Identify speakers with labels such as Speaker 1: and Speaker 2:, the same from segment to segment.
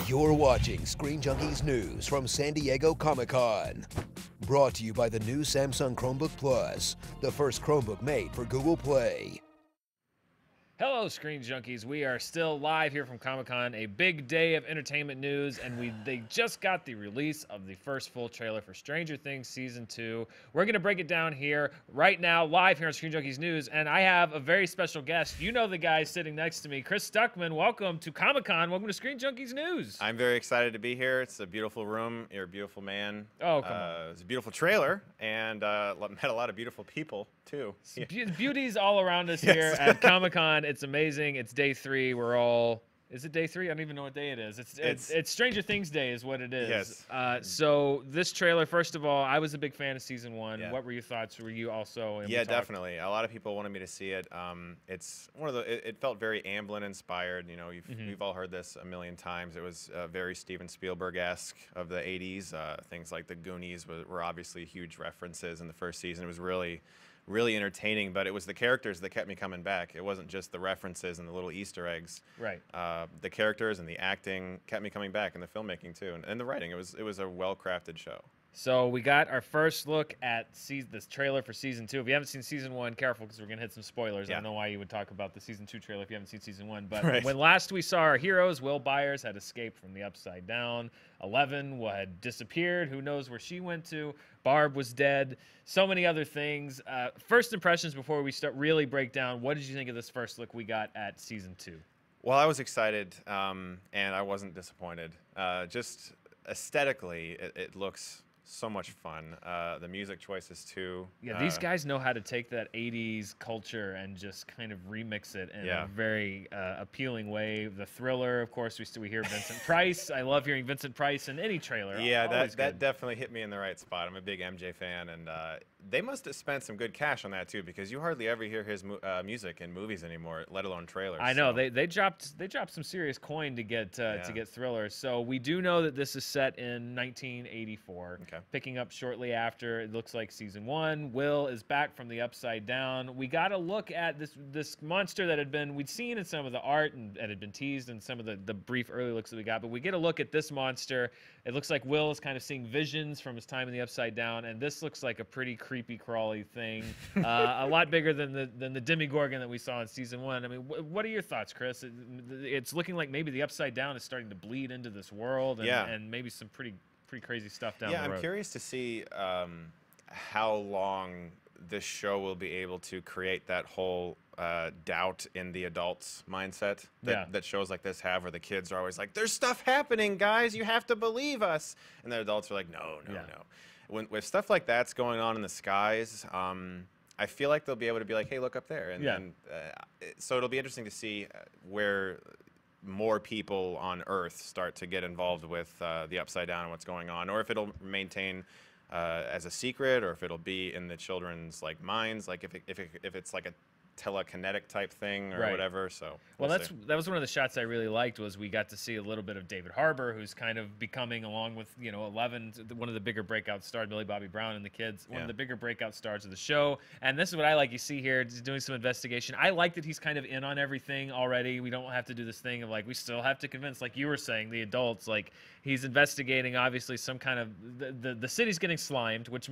Speaker 1: You're watching Screen Junkies News from San Diego Comic-Con. Brought to you by the new Samsung Chromebook Plus, the first Chromebook made for Google Play.
Speaker 2: Hello, Screen Junkies. We are still live here from Comic-Con, a big day of entertainment news, and they just got the release of the first full trailer for Stranger Things Season 2. We're going to break it down here right now, live here on Screen Junkies News, and I have a very special guest. You know the guy sitting next to me, Chris Stuckmann. Welcome to Comic-Con. Welcome to Screen Junkies News.
Speaker 3: I'm very excited to be here. It's a beautiful room. You're a beautiful man.
Speaker 2: Oh, come on.
Speaker 3: It's a beautiful trailer, and met a lot of beautiful people, too.
Speaker 2: Beauty's all around us here at Comic-Con. It's amazing. It's day 3. We're all... Is it day 3? I don't even know what day it is. It's Stranger Things Day is what it is.
Speaker 3: Yes.
Speaker 2: So this trailer, first of all, I was a big fan of Season 1.
Speaker 3: Yeah.
Speaker 2: What were your thoughts? Were you also...
Speaker 3: Yeah, definitely. A lot of people wanted me to see it. It's one of the... It felt very Amblin inspired. You know, we've all heard this a million times. It was very Steven Spielberg-esque of the 80s. Things like The Goonies were obviously huge references in the first season. It was really entertaining, but it was the characters that kept me coming back. It wasn't just the references and the little Easter eggs.
Speaker 2: Right.
Speaker 3: The characters and the acting kept me coming back, and the filmmaking too, and the writing. It was a well-crafted show.
Speaker 2: So we got our first look at this trailer for Season 2. If you haven't seen Season 1, careful because we're going to hit some spoilers.
Speaker 3: Yeah.
Speaker 2: I don't know why you would talk about the Season 2 trailer if you haven't seen Season 1. But
Speaker 3: Right.
Speaker 2: When last we saw our heroes, Will Byers had escaped from the Upside Down. 11 had disappeared. Who knows where she went to. Barb was dead. So many other things. First impressions before we really break down, what did you think of this first look we got at Season 2?
Speaker 3: Well, I was excited, and I wasn't disappointed. Just aesthetically, it looks so much fun. The music choices too.
Speaker 2: Yeah, these guys know how to take that 80s culture and just kind of remix it in a very appealing way. The Thriller, of course, we hear Vincent Price. I love hearing Vincent Price in any trailer.
Speaker 3: Yeah, that definitely hit me in the right spot. I'm a big MJ fan, and they must have spent some good cash on that too, because you hardly ever hear his music in movies anymore, let alone trailers.
Speaker 2: I know they dropped some serious coin to get Thriller. So we do know that this is set in 1984.
Speaker 3: Okay.
Speaker 2: Picking up shortly after, it looks like Season 1. Will is back from the Upside Down. We got a look at this monster that we'd seen in some of the art and had been teased in some of the brief early looks that we got. But we get a look at this monster. It looks like Will is kind of seeing visions from his time in the Upside Down, and this looks like a pretty creepy, crawly thing. A lot bigger than the Demogorgon that we saw in Season 1. I mean, what are your thoughts, Chris? It's looking like maybe the Upside Down is starting to bleed into this world, and maybe some pretty crazy stuff down the road.
Speaker 3: Yeah, I'm curious to see how long this show will be able to create that whole doubt in the adults' mindset that shows like this have, where the kids are always like, "There's stuff happening, guys. You have to believe us," and the adults are like, "No." When stuff like that's going on in the skies, I feel like they'll be able to be like, "Hey, look up there," so it'll be interesting to see where more people on Earth start to get involved with the Upside Down and what's going on, or if it'll maintain as a secret, or if it'll be in the children's like minds, like if it's like a telekinetic type thing or whatever. So
Speaker 2: that was one of the shots I really liked, was we got to see a little bit of David Harbour, who's kind of becoming, along with 11, one of the bigger breakout stars, Millie Bobby Brown and the kids, one of the bigger breakout stars of the show. And this is what I like. You see here, just doing some investigation. I like that he's kind of in on everything already. We don't have to do this thing of like, we still have to convince, like you were saying, the adults. Like, he's investigating obviously some kind of the city's getting slimed, which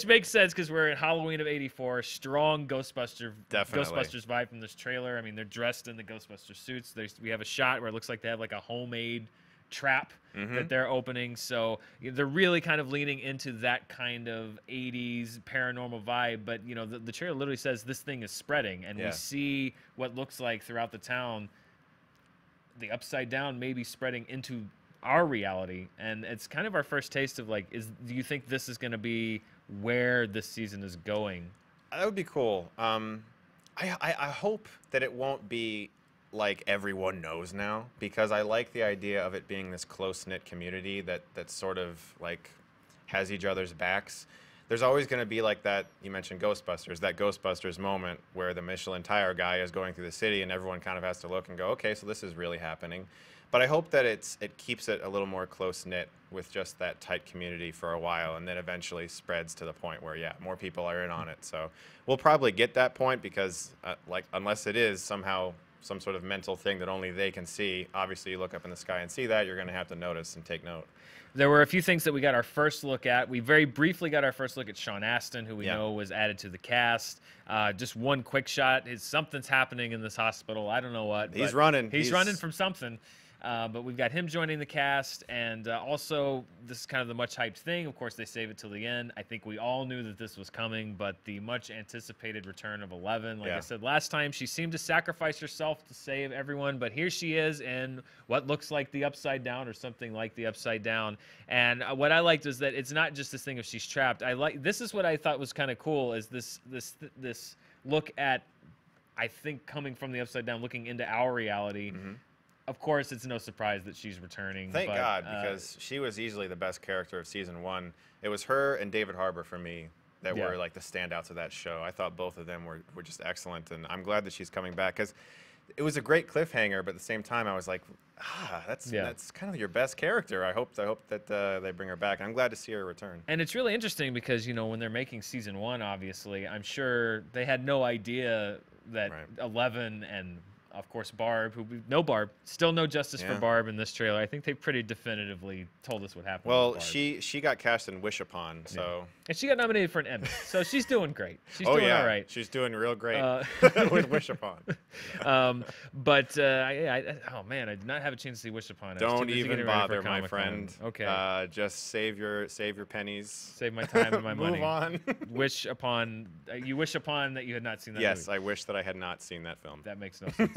Speaker 2: makes sense because we're in Halloween of '84. Strong Ghostbusters vibe from this trailer. I mean, they're dressed in the Ghostbuster suits. We have a shot where it looks like they have like a homemade trap that they're opening. So they're really kind of leaning into that kind of 80s paranormal vibe. But the trailer literally says this thing is spreading, and we see what looks like throughout the town the Upside Down maybe spreading into our reality. And it's kind of our first taste of like, do you think this is going to be where this season is going?
Speaker 3: That would be cool. I hope that it won't be like everyone knows now, because I like the idea of it being this close-knit community that sort of like has each other's backs. There's always going to be like that, you mentioned Ghostbusters, that Ghostbusters moment where the Michelin tire guy is going through the city and everyone kind of has to look and go, okay, so this is really happening. But I hope that it keeps it a little more close-knit with just that tight community for a while, and then eventually spreads to the point where, more people are in on it. So we'll probably get that point, because unless it is somehow some sort of mental thing that only they can see. Obviously, you look up in the sky and see that, you're going to have to notice and take note.
Speaker 2: There were a few things that we got our first look at. We very briefly got our first look at Sean Astin, who we know was added to the cast. Just one quick shot. Something's happening in this hospital. I don't know what.
Speaker 3: He's running.
Speaker 2: He's running from something. But we've got him joining the cast, and also this is kind of the much hyped thing. Of course, they save it till the end. I think we all knew that this was coming, but the much anticipated return of 11. Like I said last time, she seemed to sacrifice herself to save everyone, but here she is in what looks like the Upside Down or something like the Upside Down. And what I liked is that it's not just this thing of she's trapped. This is what I thought was kind of cool, is this look at, I think, coming from the Upside Down, looking into our reality. Of course, it's no surprise that she's returning.
Speaker 3: Thank God, because she was easily the best character of season 1. It was her and David Harbour for me that were like the standouts of that show. I thought both of them were just excellent, and I'm glad that she's coming back, because it was a great cliffhanger. But at the same time, I was like, that's kind of your best character. I hope that they bring her back. I'm glad to see her return. And
Speaker 2: it's really interesting because, you know, when they're making season 1, obviously, I'm sure they had no idea that 11 and, of course, Barb, still no justice for Barb in this trailer. I think they pretty definitively told us what happened.
Speaker 3: Well, she got cast in Wish Upon, so.
Speaker 2: And she got nominated for an Emmy, so she's doing great. She's doing all right.
Speaker 3: She's doing real great with Wish Upon.
Speaker 2: Oh man, I did not have a chance to see Wish Upon.
Speaker 3: Don't even bother, my friend.
Speaker 2: Okay.
Speaker 3: Just save your pennies.
Speaker 2: Save my time and my money.
Speaker 3: Move on.
Speaker 2: Wish upon. You wish upon that you had not seen that.
Speaker 3: Yes,
Speaker 2: movie.
Speaker 3: I wish that I had not seen that film.
Speaker 2: That makes no sense.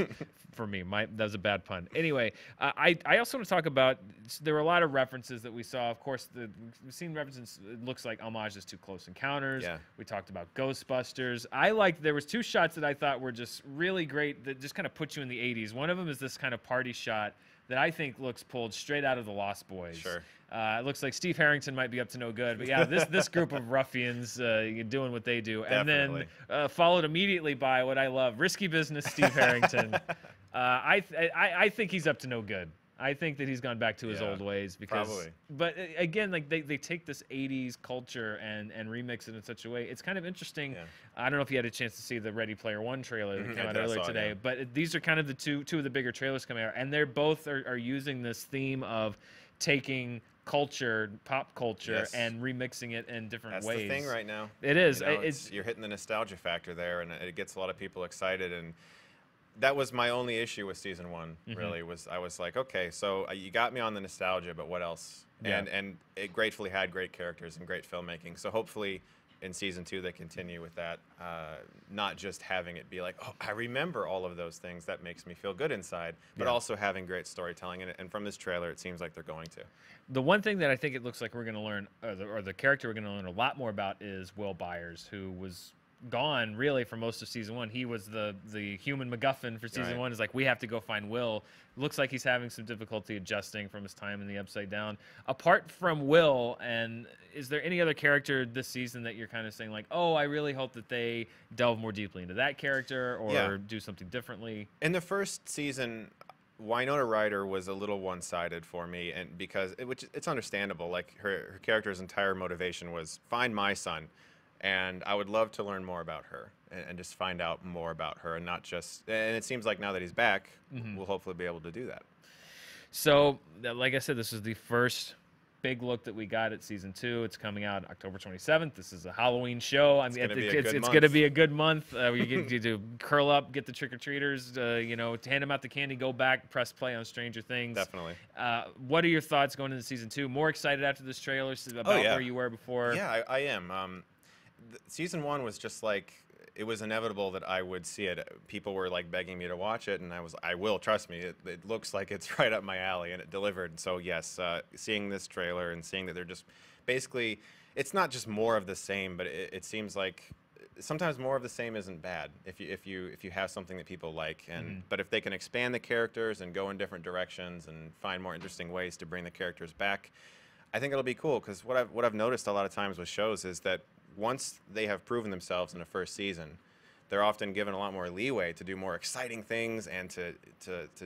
Speaker 2: For me, that was a bad pun. Anyway, I also want to talk about, there were a lot of references that we saw. Of course, we've seen references. It looks like homages to Close Encounters. We talked about Ghostbusters. There was 2 shots that I thought were just really great that just kind of put you in the 80s. One of them is this kind of party shot that I think looks pulled straight out of the Lost Boys.
Speaker 3: Sure.
Speaker 2: It looks like Steve Harrington might be up to no good, but yeah, this group of ruffians doing what they do.
Speaker 3: Definitely.
Speaker 2: And then followed immediately by what I love, Risky Business Steve Harrington. I think he's up to no good. I think that he's gone back to his old ways because.
Speaker 3: Probably.
Speaker 2: But again, like they take this '80s culture and remix it in such a way. It's kind of interesting. I don't know if you had a chance to see the Ready Player One trailer that came out earlier today, but these are kind of the two of the bigger trailers coming out, and they're both are using this theme of taking culture, pop culture, and remixing it in different ways.
Speaker 3: That's the thing right now.
Speaker 2: It is.
Speaker 3: You know, you're hitting the nostalgia factor there, and it gets a lot of people excited. And that was my only issue with season 1. Really, I was like, okay, so you got me on the nostalgia, but what else? And it gratefully had great characters and great filmmaking. So hopefully, in season 2 they continue with that, not just having it be like, oh, I remember all of those things, that makes me feel good inside, but also having great storytelling. And from this trailer, it seems like they're going to.
Speaker 2: The one thing that I think it looks like we're going to learn, or the character we're going to learn a lot more about, is Will Byers, who was gone really for most of season 1. He was the human MacGuffin for season 1. Is like, we have to go find Will. Looks like he's having some difficulty adjusting from his time in the Upside Down. Apart from Will, and is there any other character this season that you're kind of saying like, oh, I really hope that they delve more deeply into that character or do something differently?
Speaker 3: In the first season, Winona Ryder was a little one-sided for me, and because it's understandable. Like her character's entire motivation was find my son. And I would love to learn more about her and just find out more about her, and not just. And it seems like now that he's back, we'll hopefully be able to do that.
Speaker 2: So, like I said, this is the first big look that we got at season 2. It's coming out October 27th. This is a Halloween show. I mean, it's going to be a good month. You get to curl up, get the trick-or-treaters, hand them out the candy, go back, press play on Stranger Things.
Speaker 3: Definitely.
Speaker 2: What are your thoughts going into season 2? More excited after this trailer about where you were before?
Speaker 3: Yeah, I am. Season 1 was just like, it was inevitable that I would see it. People were like begging me to watch it, and I will, trust me. It looks like it's right up my alley, and it delivered. So yes, seeing this trailer and seeing that they're just basically, it's not just more of the same, but it seems like sometimes more of the same isn't bad if you have something that people like. And but if they can expand the characters and go in different directions and find more interesting ways to bring the characters back, I think it'll be cool. Because what I've noticed a lot of times with shows is that once they have proven themselves in the first season, they're often given a lot more leeway to do more exciting things and to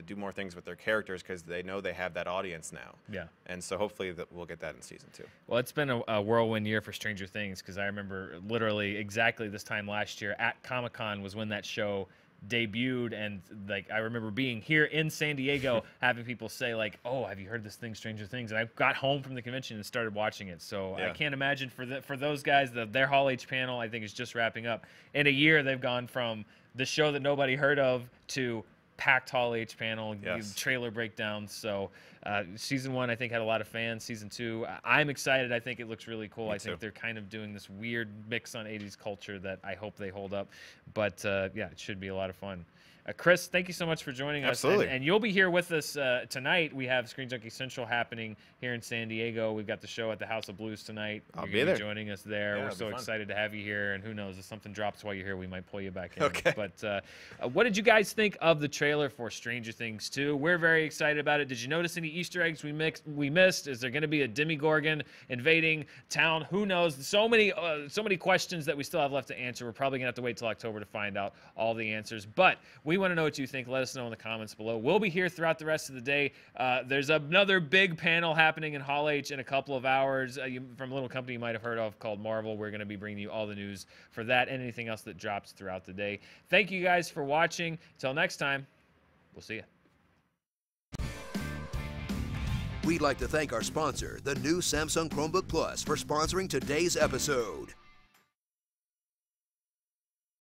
Speaker 3: do more things with their characters because they know they have that audience now.
Speaker 2: Yeah.
Speaker 3: And so hopefully we'll get that in season 2.
Speaker 2: Well, it's been a whirlwind year for Stranger Things, because I remember literally exactly this time last year at ComicCon was when that show debuted, and like I remember being here in San Diego, having people say like, "Oh, have you heard this thing, Stranger Things?" And I got home from the convention and started watching it. So I can't imagine for those guys, their Hall H panel I think is just wrapping up. In a year, they've gone from the show that nobody heard of to packed Hall H panel, trailer breakdowns. So season 1 I think had a lot of fans. Season 2 I'm excited. I think it looks really cool. I think they're kind of doing this weird mix on 80s culture that I hope they hold up. But yeah, it should be a lot of fun. Chris, thank you so much for joining us. And you'll be here with us tonight. We have Screen Junkies Central happening here in San Diego. We've got the show at the House of Blues tonight.
Speaker 3: I'll be there.
Speaker 2: Joining us there. We're so excited to have you here. And who knows, if something drops while you're here, we might pull you back in.
Speaker 3: Okay.
Speaker 2: But what did you guys think of the trailer for Stranger Things 2? We're very excited about it. Did you notice any Easter eggs we missed? Is there going to be a Demogorgon invading town? Who knows? So many questions that we still have left to answer. We're probably going to have to wait till October to find out all the answers. But we want to know what you think. Let us know in the comments below. We'll be here throughout the rest of the day. There's another big panel happening in Hall H in a couple of hours from a little company you might have heard of called Marvel. We're going to be bringing you all the news for that and anything else that drops throughout the day. Thank you guys for watching. Until next time, we'll see you.
Speaker 1: We'd like to thank our sponsor, the new Samsung Chromebook Plus, for sponsoring today's episode.